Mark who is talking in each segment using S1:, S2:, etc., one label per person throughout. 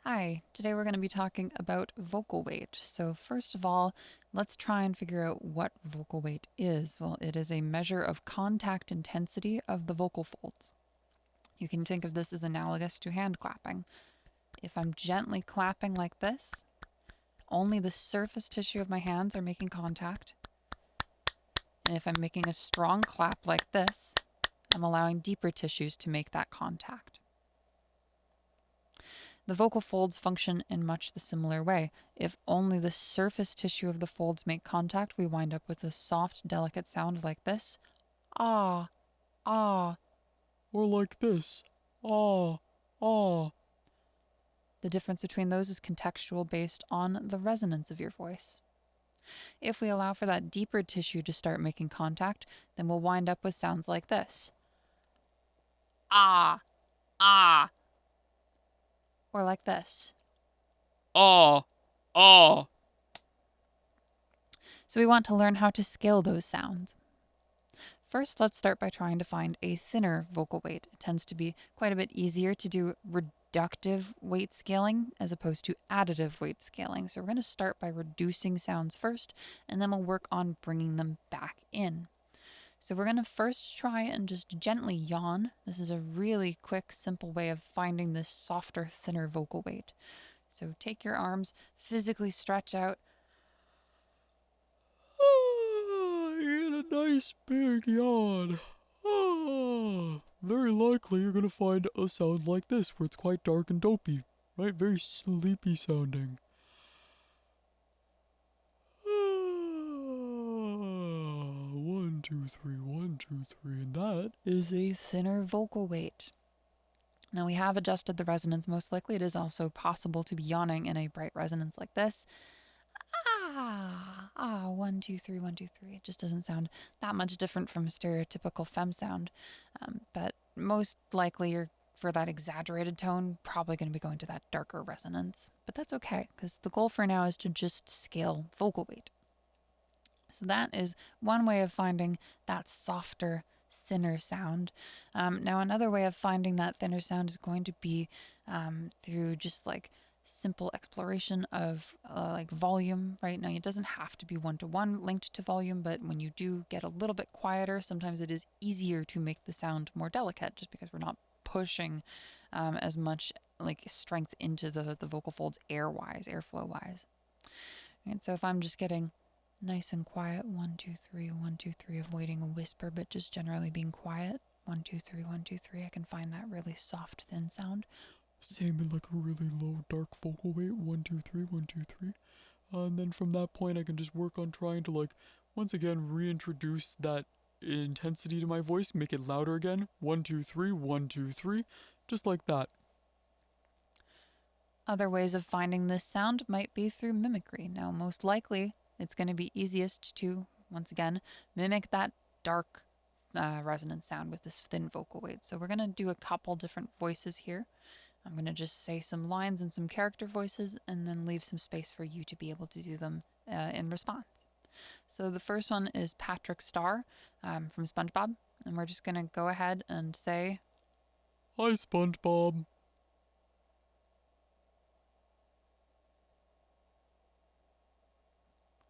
S1: Hi, today we're going to be talking about vocal weight. So, first of all, let's try and figure out what vocal weight is. Well, it is a measure of contact intensity of the vocal folds. You can think of this as analogous to hand clapping. If I'm gently clapping like this, only the surface tissue of my hands are making contact. And if I'm making a strong clap like this, I'm allowing deeper tissues to make that contact. The vocal folds function in much the similar way. If only the surface tissue of the folds make contact, we wind up with a soft, delicate sound like this. Ah, ah.
S2: Or like this. Ah, ah.
S1: The difference between those is contextual based on the resonance of your voice. If we allow for that deeper tissue to start making contact, then we'll wind up with sounds like this. Ah, ah. Or like this.
S2: Ah, ah.
S1: So we want to learn how to scale those sounds. First, let's start by trying to find a thinner vocal weight. It tends to be quite a bit easier to do reductive weight scaling as opposed to additive weight scaling. So we're going to start by reducing sounds first, and then we'll work on bringing them back in. So we're going to first try and just gently yawn. This is a really quick, simple way of finding this softer, thinner vocal weight. So take your arms, physically stretch out.
S2: You get a nice big yawn. Ah. Very likely you're gonna find a sound like this where it's quite dark and dopey. Right? Very sleepy sounding. Ah. 1, 2, 3, 1, 2, 3. And that
S1: Is a thinner vocal weight. Now we have adjusted the resonance. Most likely it is also possible to be yawning in a bright resonance like this. Ah, ah, 1, 2, 3, 1, 2, 3. It just doesn't sound that much different from a stereotypical fem sound. But most likely you're, for that exaggerated tone, probably going to be going to that darker resonance. But that's okay, because the goal for now is to just scale vocal weight. So that is one way of finding that softer, thinner sound. Now, another way of finding that thinner sound is going to be through just like simple exploration of like volume. Right now, it doesn't have to be one-to-one linked to volume, but when you do get a little bit quieter, sometimes it is easier to make the sound more delicate, just because we're not pushing as much like strength into the vocal folds airflow wise. And so if I'm just getting nice and quiet, 1, 2, 3, 1, 2, 3, avoiding a whisper, but just generally being quiet, 1, 2, 3, 1, 2, 3, I can find that really soft, thin sound.
S2: same in like a really low dark vocal weight. 1, 2, 3, 1, 2, 3. And then from that point, I can just work on trying to, like, once again, reintroduce that intensity to my voice, make it louder again. 1, 2, 3, 1, 2, 3. Just like that.
S1: Other ways of finding this sound might be through mimicry. Now, most likely, it's going to be easiest to, once again, mimic that dark resonance sound with this thin vocal weight. So we're going to do a couple different voices here. I'm going to just say some lines and some character voices and then leave some space for you to be able to do them in response. So the first one is Patrick Star from SpongeBob. And we're just going to go ahead and say,
S2: Hi, SpongeBob.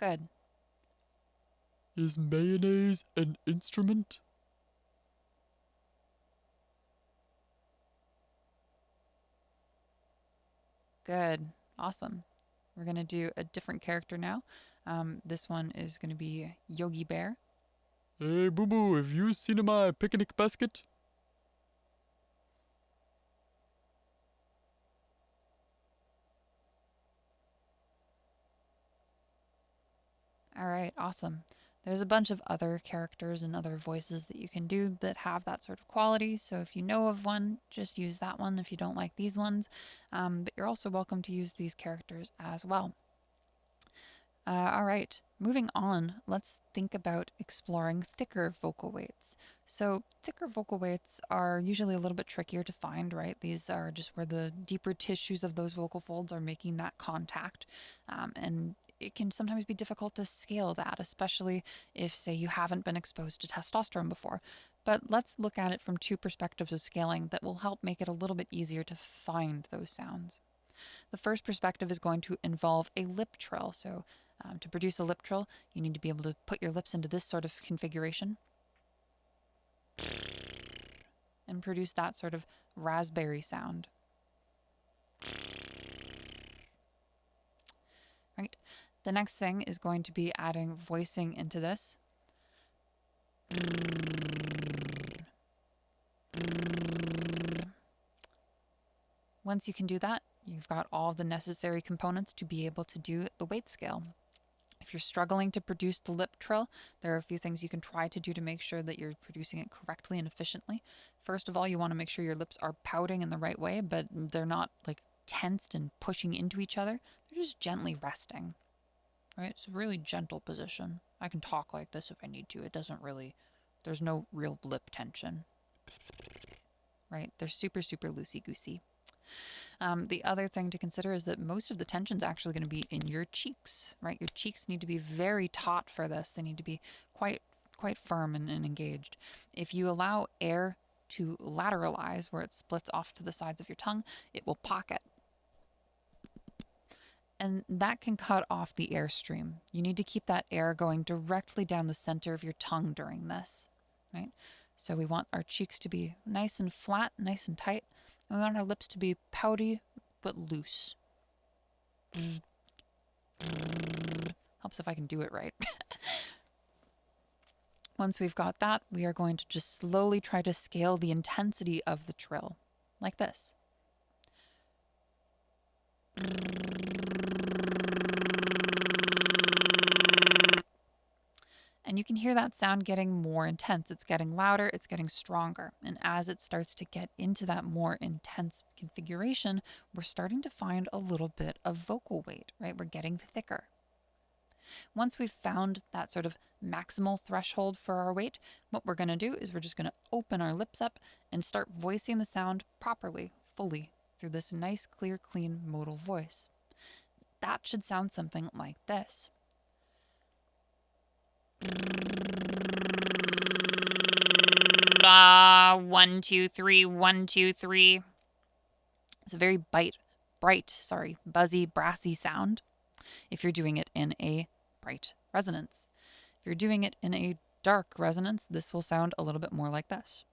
S1: good,
S2: Is mayonnaise an instrument?
S1: good, awesome. We're going to do a different character now. This one is going to be Yogi Bear.
S2: Hey, boo boo, have you seen my picnic basket?
S1: All right, awesome. There's a bunch of other characters and other voices that you can do that have that sort of quality. So if you know of one, just use that one if you don't like these ones. But you're also welcome to use these characters as well. All right, moving on, let's think about exploring thicker vocal weights. So, thicker vocal weights are usually a little bit trickier to find, right? These are just where the deeper tissues of those vocal folds are making that contact. And it can sometimes be difficult to scale that, especially if, say, you haven't been exposed to testosterone before. But let's look at it from two perspectives of scaling that will help make it a little bit easier to find those sounds. The first perspective is going to involve a lip trill. So to produce a lip trill, you need to be able to put your lips into this sort of configuration and produce that sort of raspberry sound. Right? The next thing is going to be adding voicing into this. Once you can do that, you've got all the necessary components to be able to do the weight scale. If you're struggling to produce the lip trill, there are a few things you can try to do to make sure that you're producing it correctly and efficiently. First of all, you want to make sure your lips are pouting in the right way, but they're not like tensed and pushing into each other. They're just gently resting. Right? It's a really gentle position. I can talk like this if I need to. It doesn't really, there's no real lip tension. Right? They're super, super loosey-goosey. The other thing to consider is that most of the tension is actually going to be in your cheeks, right? Your cheeks need to be very taut for this. They need to be quite firm and engaged. If you allow air to lateralize, where it splits off to the sides of your tongue, it will pocket. And that can cut off the airstream. You need to keep that air going directly down the center of your tongue during this, right? So we want our cheeks to be nice and flat, nice and tight. And we want our lips to be pouty but loose. Helps if I can do it right. Once we've got that, we are going to just slowly try to scale the intensity of the trill, like this. And you can hear that sound getting more intense. It's getting louder, it's getting stronger. And as it starts to get into that more intense configuration, we're starting to find a little bit of vocal weight, right? We're getting thicker. Once we've found that sort of maximal threshold for our weight, what we're going to do is we're just going to open our lips up and start voicing the sound properly, fully, through this nice, clear, clean modal voice. That should sound something like this. One, two, three, 1, 2, 3. It's a very buzzy, brassy sound if you're doing it in a bright resonance. If you're doing it in a dark resonance, this will sound a little bit more like this.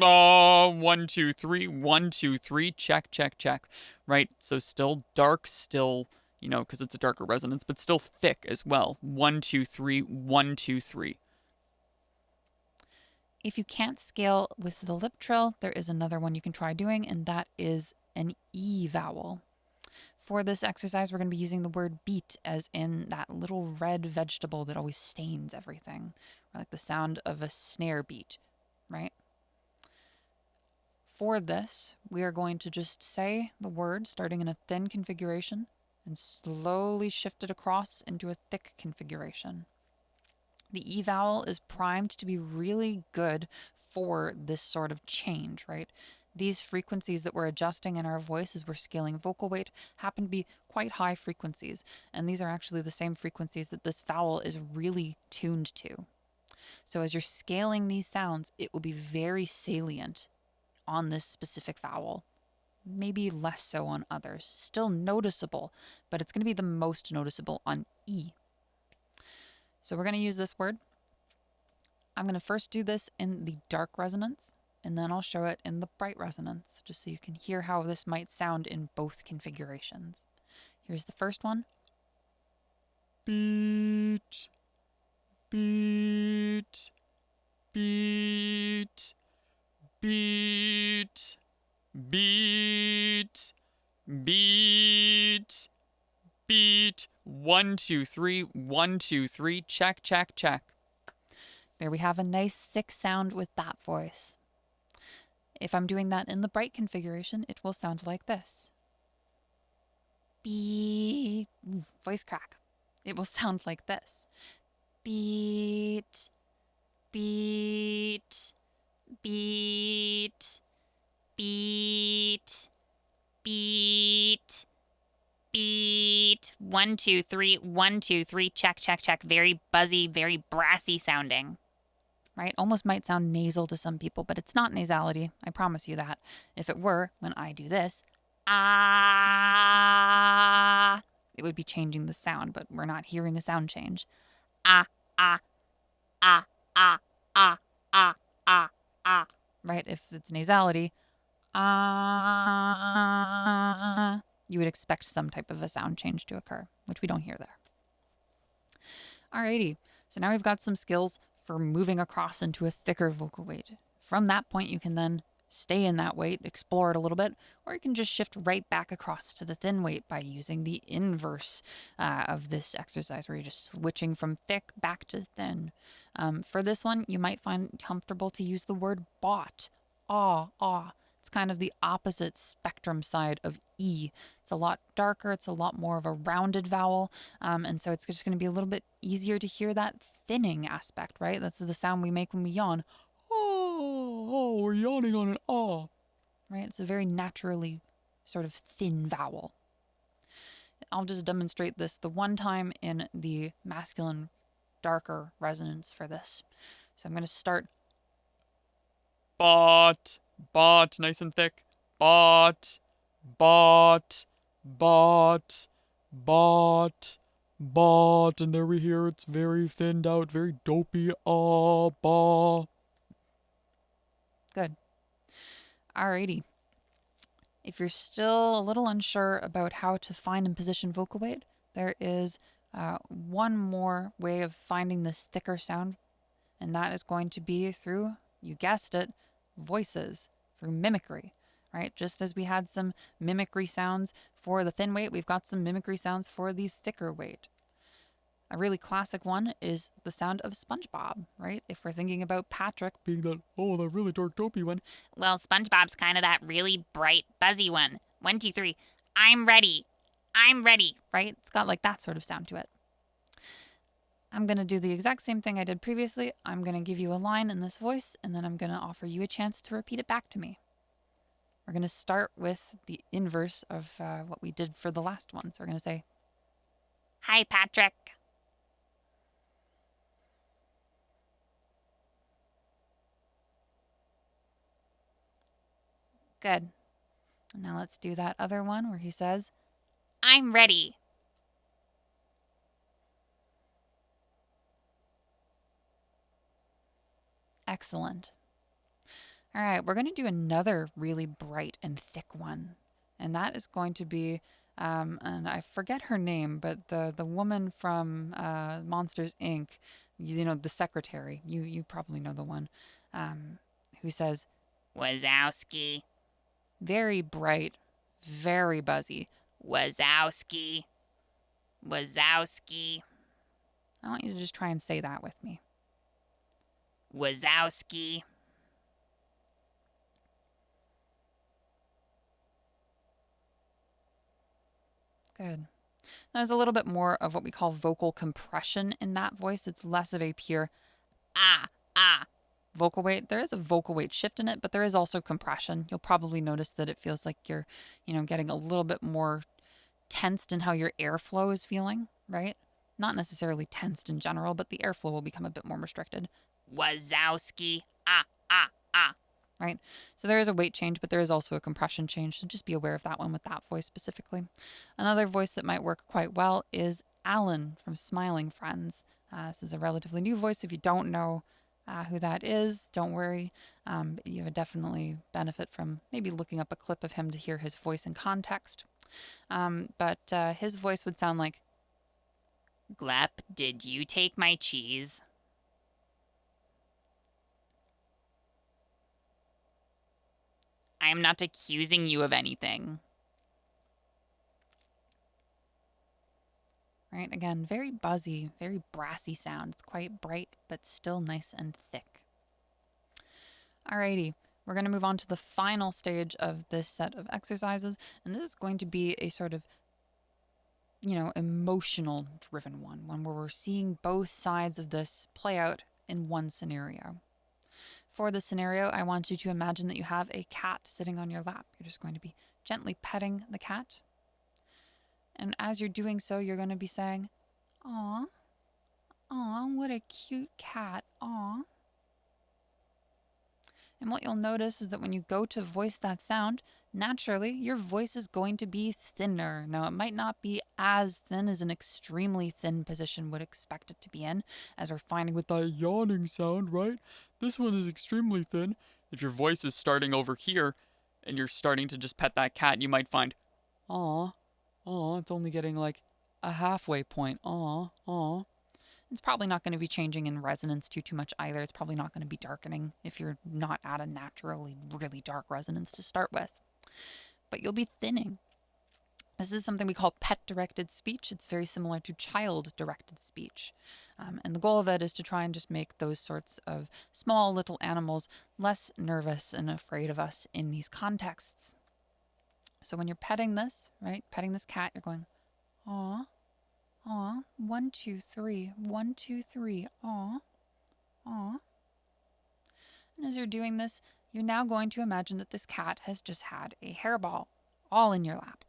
S2: 1, 2, 3, 1, 2, 3, check, check, check. Right? So still dark, still, because it's a darker resonance, but still thick as well. 1, 2, 3, 1, 2, 3.
S1: If you can't scale with the lip trill, there is another one you can try doing, and that is an E vowel. For this exercise, we're going to be using the word beet as in that little red vegetable that always stains everything, or like the sound of a snare beat, right? For this, we are going to just say the word starting in a thin configuration and slowly shift it across into a thick configuration. The E vowel is primed to be really good for this sort of change, right? These frequencies that we're adjusting in our voice as we're scaling vocal weight happen to be quite high frequencies, and these are actually the same frequencies that this vowel is really tuned to. So as you're scaling these sounds, it will be very salient on this specific vowel, maybe less so on others. Still noticeable, but it's going to be the most noticeable on E. So we're going to use this word. I'm going to first do this in the dark resonance, and then I'll show it in the bright resonance, just so you can hear how this might sound in both configurations. Here's the first one.
S2: Beat, beat, beat, beat, beat, beat, beat. 1, 2, 3, 1, 2, 3, check, check, check.
S1: There we have a nice thick sound with that voice. If I'm doing that in the bright configuration, it will sound like this. Beep. Voice crack. It will sound like this. Beat, beat, beat, beat, beat, beat. 1, 2, 3, 1, 2, 3, check, check, check. Very buzzy, very brassy sounding. right? Almost might sound nasal to some people, but it's not nasality. I promise you that. If it were, when I do this, ah, it would be changing the sound, but we're not hearing a sound change. Ah, ah, ah, ah, ah, ah, ah, ah. Right? If it's nasality, ah, you would expect some type of a sound change to occur, which we don't hear there. Alrighty, so now we've got some skills for moving across into a thicker vocal weight. From that point, you can then stay in that weight, explore it a little bit, or you can just shift right back across to the thin weight by using the inverse of this exercise, where you're just switching from thick back to thin. For this one, you might find comfortable to use the word bought. Ah, ah. It's kind of the opposite spectrum side of E. It's a lot darker, it's a lot more of a rounded vowel, and so it's just going to be a little bit easier to hear that thinning aspect, right? That's the sound we make when we yawn.
S2: Oh, we're yawning on an ah.
S1: Right? It's a very naturally sort of thin vowel. I'll just demonstrate this the one time in the masculine darker resonance for this. So I'm going to start
S2: Bought, bought, nice and thick. Bought, bought, bought, bought, bought. And there we hear it's very thinned out, very dopey. Ah, ba.
S1: good. Alrighty. If you're still a little unsure about how to find and position vocal weight, there is one more way of finding this thicker sound, and that is going to be through, you guessed it, voices, through mimicry, right? Just as we had some mimicry sounds for the thin weight, we've got some mimicry sounds for the thicker weight. A really classic one is the sound of SpongeBob, right? If we're thinking about Patrick
S2: Being that, oh, that really dark dopey one.
S3: Well, SpongeBob's kind of that really bright, buzzy one. 1, 2, 3. I'm ready. I'm ready.
S1: right? It's got like that sort of sound to it. I'm going to do the exact same thing I did previously. I'm going to give you a line in this voice, and then I'm going to offer you a chance to repeat it back to me. We're going to start with the inverse of what we did for the last one. So we're going to say,
S3: Hi, Patrick.
S1: good. And now let's do that other one where he says,
S3: I'm ready.
S1: excellent. All right, we're going to do another really bright and thick one. And that is going to be, and I forget her name, but the woman from Monsters Inc., you know, the secretary, you probably know the one, who says,
S3: Wazowski.
S1: very bright, very buzzy.
S3: Wazowski. Wazowski.
S1: I want you to just try and say that with me.
S3: Wazowski.
S1: Good. There's a little bit more of what we call vocal compression in that voice. It's less of a pure
S3: Ah, ah.
S1: vocal weight. There is a vocal weight shift in it, but there is also compression. You'll probably notice that it feels like you're, getting a little bit more tensed in how your airflow is feeling, right? Not necessarily tensed in general, but the airflow will become a bit more restricted,
S3: Wazowski. Ah, ah, ah.
S1: right? So there is a weight change, but there is also a compression change. So just be aware of that one with that voice specifically. Another voice that might work quite well is Alan from Smiling Friends. This is a relatively new voice. If you don't know who that is, don't worry. But you would definitely benefit from maybe looking up a clip of him to hear his voice in context. But his voice would sound like,
S3: Glep, did you take my cheese? I am not accusing you of anything.
S1: right? Again, very buzzy, very brassy sound. It's quite bright, but still nice and thick. Alrighty, we're going to move on to the final stage of this set of exercises, and this is going to be a sort of, emotional driven one where we're seeing both sides of this play out in one scenario. For the scenario, I want you to imagine that you have a cat sitting on your lap. You're just going to be gently petting the cat. And as you're doing so, you're going to be saying, "Aw, aw, what a cute cat, aw." And what you'll notice is that when you go to voice that sound, naturally your voice is going to be thinner. Now, it might not be as thin as an extremely thin position would expect it to be in, as we're finding with
S2: That yawning sound, right? This one is extremely thin. If your voice is starting over here and you're starting to just pet that cat, you might find, aw, aw, it's only getting like a halfway point. Aw, aw.
S1: It's probably not going to be changing in resonance too much either. It's probably not going to be darkening if you're not at a naturally really dark resonance to start with. But you'll be thinning. This is something we call pet directed speech. It's very similar to child directed speech. And the goal of it is to try and just make those sorts of small little animals less nervous and afraid of us in these contexts. So when you're petting this, right, petting this cat, you're going, aw, aw, 1, 2, 3, 1, 2, 3, aw, aw. And as you're doing this, you're now going to imagine that this cat has just had a hairball all in your lap.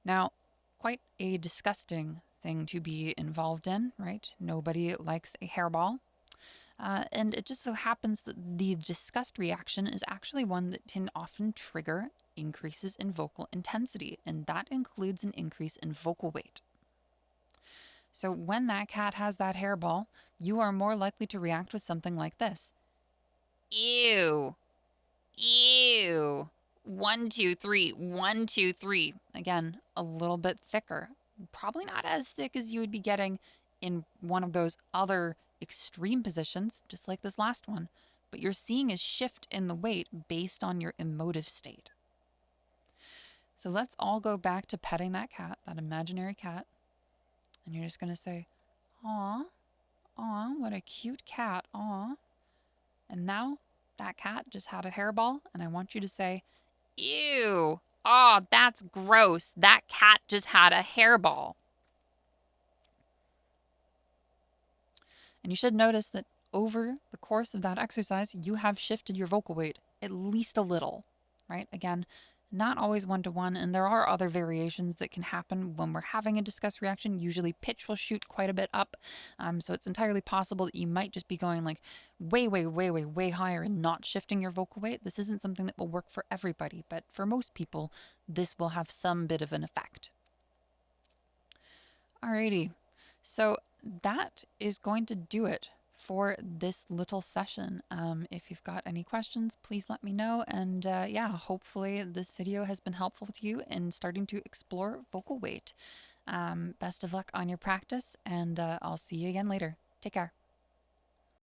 S1: Now, quite a disgusting thing to be involved in, right? Nobody likes a hairball. And it just so happens that the disgust reaction is actually one that can often trigger increases in vocal intensity, and that includes an increase in vocal weight. So when that cat has that hairball, you are more likely to react with something like this.
S3: Ew. Ew. 1, 2, 3. 1, 2, 3.
S1: Again, a little bit thicker. Probably not as thick as you would be getting in one of those other extreme positions, just like this last one, but you're seeing a shift in the weight based on your emotive state. So let's all go back to petting that cat, that imaginary cat, and you're just going to say, aw, aw, what a cute cat, aw. And now that cat just had a hairball, and I want you to say,
S3: Ew. Oh, that's gross. That cat just had a hairball.
S1: and you should notice that over the course of that exercise, you have shifted your vocal weight at least a little, right? Again, not always one to one, and there are other variations that can happen when we're having a disgust reaction. Usually, pitch will shoot quite a bit up, so it's entirely possible that you might just be going like way higher and not shifting your vocal weight. This isn't something that will work for everybody, but for most people, this will have some bit of an effect. Alrighty, so that is going to do it for this little session. If you've got any questions, please let me know. And yeah, hopefully this video has been helpful to you in starting to explore vocal weight. Best of luck on your practice, and I'll see you again later. Take care.